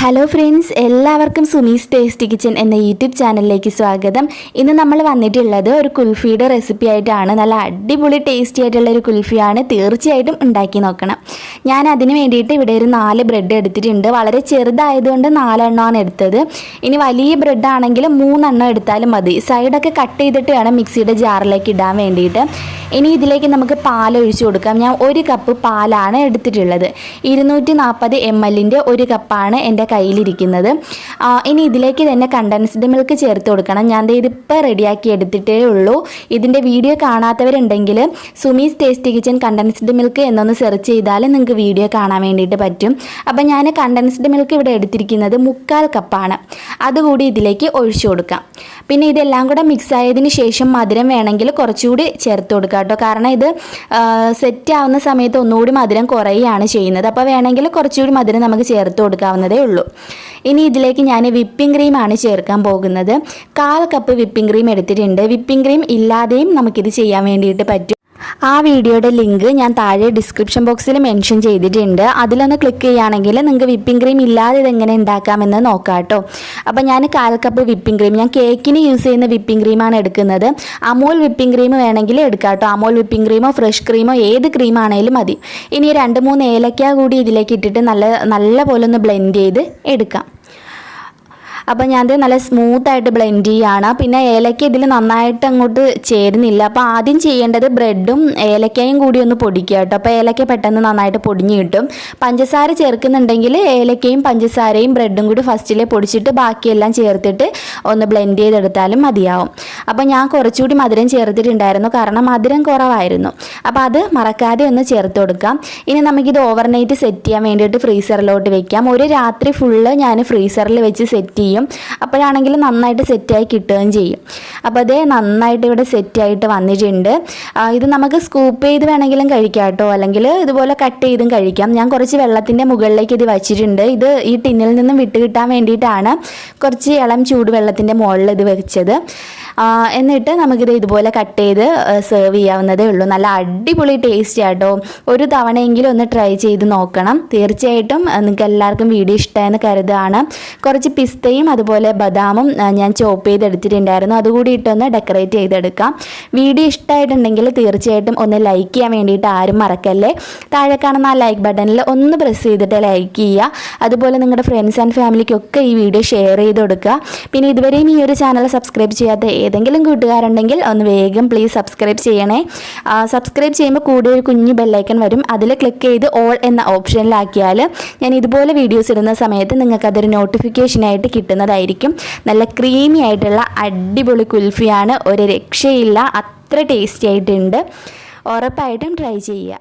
Hello friends, എല്ലാവർക്കും Sumi's tasty kitchen എന്ന YouTube ചാനലിലേക്ക് സ്വാഗതം. ഇന്ന് നമ്മൾ വന്നിട്ടുള്ളത് ഒരു കുൽഫിയുടെ റെസിപ്പി ആയിട്ടാണ്. നല്ല അടിപൊളി ടേസ്റ്റി ആയിട്ടുള്ള ഒരു കുൽഫിയാണ്. തീർച്ചയായിട്ടും ഉണ്ടാക്കി നോക്കണം. ഞാൻ അതിന് വേണ്ടിയിട്ട് ഇവിടെ ഒരു 4 ബ്രെഡ് എടുത്തിട്ടുണ്ട്. വളരെ ചെറുതായതുകൊണ്ട് 4 എണ്ണമാണ് എടുത്തത്. ഇനി വലിയ ബ്രെഡ് ആണെങ്കിൽ 3 എണ്ണം എടുത്താലും മതി. സൈഡൊക്കെ കട്ട് ചെയ്തിട്ട് വേണം മിക്സിയുടെ ജാറിലേക്ക് ഇടാൻ വേണ്ടിയിട്ട്. ഇനി ഇതിലേക്ക് നമുക്ക് പാൽ ഒഴിച്ചു കൊടുക്കാം. ഞാൻ 1 കപ്പ് പാലാണ് എടുത്തിട്ടുള്ളത്. 240 ml ഒരു കപ്പാണ് എൻ്റെ കയ്യിലിരിക്കുന്നത്. ഇനി ഇതിലേക്ക് തന്നെ കണ്ടൻസ്ഡ് മിൽക്ക് ചേർത്ത് കൊടുക്കണം. ഞാൻ ഇതിപ്പോൾ റെഡിയാക്കി എടുത്തിട്ടേ ഉള്ളൂ. ഇതിൻ്റെ വീഡിയോ കാണാത്തവരുണ്ടെങ്കിൽ Sumi's tasty kitchen condensed milk എന്നൊന്ന് സെർച്ച് ചെയ്താൽ നിങ്ങൾക്ക് വീഡിയോ കാണാൻ വേണ്ടിയിട്ട് പറ്റും. അപ്പോൾ ഞാൻ കണ്ടൻസ്ഡ് മിൽക്ക് ഇവിടെ എടുത്തിരിക്കുന്നത് 3/4 കപ്പാണ്. അതുകൂടി ഇതിലേക്ക് ഒഴിച്ചു കൊടുക്കാം. പിന്നെ ഇതെല്ലാം കൂടെ മിക്സ് ആയതിന് ശേഷം മധുരം വേണമെങ്കിൽ കുറച്ചുകൂടി ചേർത്ത് കൊടുക്കാം കേട്ടോ. കാരണം ഇത് സെറ്റ് ആവുന്ന സമയത്ത് ഒന്നുകൂടി മധുരം കുറയുകയാണ് ചെയ്യുന്നത്. അപ്പോൾ വേണമെങ്കിൽ കുറച്ചുകൂടി മധുരം നമുക്ക് ചേർത്ത് കൊടുക്കാവുന്നതേ ഉള്ളൂ. ഇനി ഇതിലേക്ക് ഞാൻ വിപ്പിംഗ് ക്രീമാണ് ചേർക്കാൻ പോകുന്നത്. 1/4 കപ്പ് വിപ്പിംഗ് ക്രീം എടുത്തിട്ടുണ്ട്. വിപ്പിംഗ് ക്രീം ഇല്ലാതെയും നമുക്കിത് ചെയ്യാൻ വേണ്ടിയിട്ട് പറ്റും. ആ വീഡിയോയുടെ ലിങ്ക് ഞാൻ താഴെ ഡിസ്ക്രിപ്ഷൻ ബോക്സിൽ മെൻഷൻ ചെയ്തിട്ടുണ്ട്. അതിലൊന്ന് ക്ലിക്ക് ചെയ്യുകയാണെങ്കിൽ നിങ്ങൾക്ക് വിപ്പിംഗ് ക്രീം ഇല്ലാതെ ഇതെങ്ങനെ ഉണ്ടാക്കാമെന്ന് നോക്കാം കേട്ടോ. അപ്പോൾ ഞാൻ 1/4 കപ്പ് വിപ്പിംഗ് ക്രീം, ഞാൻ കേക്കിന് യൂസ് ചെയ്യുന്ന വിപ്പിംഗ് ക്രീമാണ് എടുക്കുന്നത്. അമൂൽ വിപ്പിംഗ് ക്രീം വേണമെങ്കിൽ എടുക്കാം കേട്ടോ. അമൂൽ വിപ്പിംഗ് ക്രീമോ ഫ്രഷ് ക്രീമോ ഏത് ക്രീം ആണെങ്കിലും മതി. ഇനി 2-3 ഏലക്ക കൂടി ഇതിലേക്ക് ഇട്ടിട്ട് നല്ല പോലെ ഒന്ന് ബ്ലെൻഡ് ചെയ്ത് എടുക്കാം. അപ്പോൾ ഞാനത് നല്ല സ്മൂത്തായിട്ട് ബ്ലെൻഡ് ചെയ്യുകയാണ്. പിന്നെ ഏലക്ക ഇതിൽ നന്നായിട്ട് അങ്ങോട്ട് ചേരുന്നില്ല. അപ്പോൾ ആദ്യം ചെയ്യേണ്ടത് ബ്രെഡും ഏലക്കയും കൂടി ഒന്ന് പൊടിക്കുക കേട്ടോ. അപ്പോൾ ഏലക്ക പെട്ടെന്ന് നന്നായിട്ട് പൊടിഞ്ഞ് കിട്ടും. പഞ്ചസാര ചേർക്കുന്നുണ്ടെങ്കിൽ ഏലക്കയും പഞ്ചസാരയും ബ്രെഡും കൂടി ഫസ്റ്റിലെ പൊടിച്ചിട്ട് ബാക്കിയെല്ലാം ചേർത്തിട്ട് ഒന്ന് ബ്ലെൻഡ് ചെയ്തെടുത്താലും മതിയാവും. അപ്പോൾ ഞാൻ കുറച്ചുകൂടി മധുരം ചേർത്തിട്ടുണ്ടായിരുന്നു, കാരണം മധുരം കുറവായിരുന്നു. അപ്പോൾ അത് മറക്കാതെ ഒന്ന് ചേർത്ത് കൊടുക്കാം. ഇനി നമുക്കിത് ഓവർനൈറ്റ് സെറ്റ് ചെയ്യാൻ വേണ്ടിയിട്ട് ഫ്രീസറിലോട്ട് വെക്കാം. ഒരു രാത്രി ഫുള്ള് ഞാൻ ഫ്രീസറിൽ വെച്ച് സെറ്റ് ചെയ്യും. അപ്പോഴാണെങ്കിൽ നന്നായിട്ട് സെറ്റായി കിട്ടുകയും ചെയ്യും. അപ്പോൾ അതേ നന്നായിട്ട് ഇവിടെ സെറ്റായിട്ട് വന്നിട്ടുണ്ട്. ഇത് നമുക്ക് സ്കൂപ്പ് ചെയ്ത് വേണമെങ്കിലും കഴിക്കാം കേട്ടോ, അല്ലെങ്കിൽ ഇതുപോലെ കട്ട് ചെയ്തും കഴിക്കാം. ഞാൻ കുറച്ച് വെള്ളത്തിൻ്റെ മുകളിലേക്ക് ഇത് വച്ചിട്ടുണ്ട്. ഇത് ഈ ടിന്നിൽ നിന്നും വിട്ട് കിട്ടാൻ വേണ്ടിയിട്ടാണ് കുറച്ച് ഇളം ചൂടുവെള്ളത്തിൻ്റെ മുകളിൽ ഇത് വെച്ചത്. എന്നിട്ട് നമുക്കിത് ഇതുപോലെ കട്ട് ചെയ്ത് സെർവ് ചെയ്യാവുന്നതേ ഉള്ളൂ. നല്ല അടിപൊളി ടേസ്റ്റ് ആട്ടോ. ഒരു തവണയെങ്കിലും ഒന്ന് ട്രൈ ചെയ്ത് നോക്കണം. തീർച്ചയായിട്ടും നിങ്ങൾക്ക് എല്ലാവർക്കും വീഡിയോ ഇഷ്ടമായെന്ന് കരുതുകയാണ്. കുറച്ച് പിസ്തയും അതുപോലെ ബദാമും ഞാൻ ചോപ്പ് ചെയ്തെടുത്തിട്ടുണ്ടായിരുന്നു. അതുകൂടി ഇട്ടൊന്ന് ഡെക്കറേറ്റ് ചെയ്തെടുക്കാം. വീഡിയോ ഇഷ്ടമായിട്ടുണ്ടെങ്കിൽ തീർച്ചയായിട്ടും ഒന്ന് ലൈക്ക് ചെയ്യാൻ വേണ്ടിയിട്ട് ആരും മറക്കല്ലേ. താഴെ കാണുന്ന ആ ലൈക്ക് ബട്ടണിൽ ഒന്ന് പ്രസ് ചെയ്തിട്ട് ലൈക്ക് ചെയ്യുക. അതുപോലെ നിങ്ങളുടെ ഫ്രണ്ട്സ് ആൻഡ് ഫാമിലിക്കൊക്കെ ഈ വീഡിയോ ഷെയർ ചെയ്ത് കൊടുക്കുക. പിന്നെ ഇതുവരെയും ഈ ഒരു ചാനൽ സബ്സ്ക്രൈബ് ചെയ്യാത്ത ഏതെങ്കിലും കൂട്ടുകാരുണ്ടെങ്കിൽ ഒന്ന് വേഗം പ്ലീസ് സബ്സ്ക്രൈബ് ചെയ്യണേ. സബ്സ്ക്രൈബ് ചെയ്യുമ്പോൾ കൂടെ ഒരു കുഞ്ഞു ബെല്ലൈക്കൺ വരും. അതിൽ ക്ലിക്ക് ചെയ്ത് ഓൾ എന്ന ഓപ്ഷനിലാക്കിയാൽ ഞാൻ ഇതുപോലെ വീഡിയോസ് ഇടുന്ന സമയത്ത് നിങ്ങൾക്കതൊരു നോട്ടിഫിക്കേഷനായിട്ട് കിട്ടുന്നതായിരിക്കും. നല്ല ക്രീമി ആയിട്ടുള്ള അടിപൊളി കുൽഫിയാണ്. ഒരു രക്ഷയില്ല, അത്ര ടേസ്റ്റി ആയിട്ടുണ്ട്. ഉറപ്പായിട്ടും ട്രൈ ചെയ്യുക.